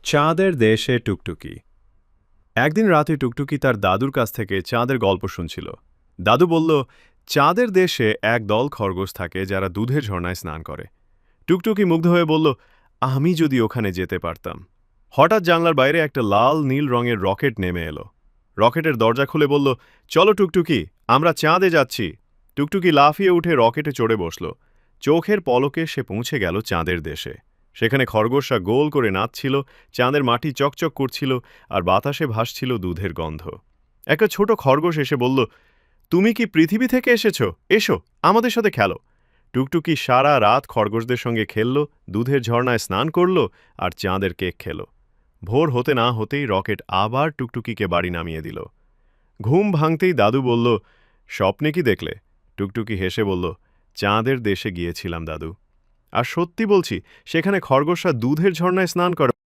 চাঁদের দেশে টুকটুকি। একদিন রাতে টুকটুকি তার দাদুর কাছ থেকে চাঁদের গল্প শুনছিল। দাদু বলল, চাঁদের দেশে এক দল খরগোশ থাকে যারা দুধের ঝর্ণায় স্নান করে। টুকটুকি মুগ্ধ হয়ে বলল, আমি যদি ওখানে যেতে পারতাম। হঠাৎ জানলার বাইরে একটা লাল নীল রঙের রকেট নেমে এলো। রকেটের দরজা খুলে বলল, চলো টুকটুকি, আমরা চাঁদে যাচ্ছি। টুকটুকি লাফিয়ে উঠে রকেটে চড়ে বসল। চোখের পলকে সে পৌঁছে গেল চাঁদের দেশে। সেখানে খরগোশরা গোল করে নাচছিল, চাঁদের মাটি চকচক করছিল, আর বাতাসে ভাসছিল দুধের গন্ধ। একটা ছোট খরগোশ এসে বলল, তুমি কি পৃথিবী থেকে এসেছো? এসো, আমাদের সাথে খেলো। টুকটুকি সারা রাত খরগোশদের সঙ্গে খেলল, দুধের ঝর্ণায় স্নান করল, আর চাঁদের কেক খেল। ভোর হতে না হতেই রকেট আবার টুকটুকিকে বাড়ি নামিয়ে দিল। ঘুম ভাঙতেই দাদু বলল, স্বপ্নে কি দেখলে? টুকটুকি হেসে বলল, চাঁদের দেশে গিয়েছিলাম দাদু। আর সত্যি বলছি, সেখানে খরগোশরা দুধের ঝর্ণায় স্নান করে।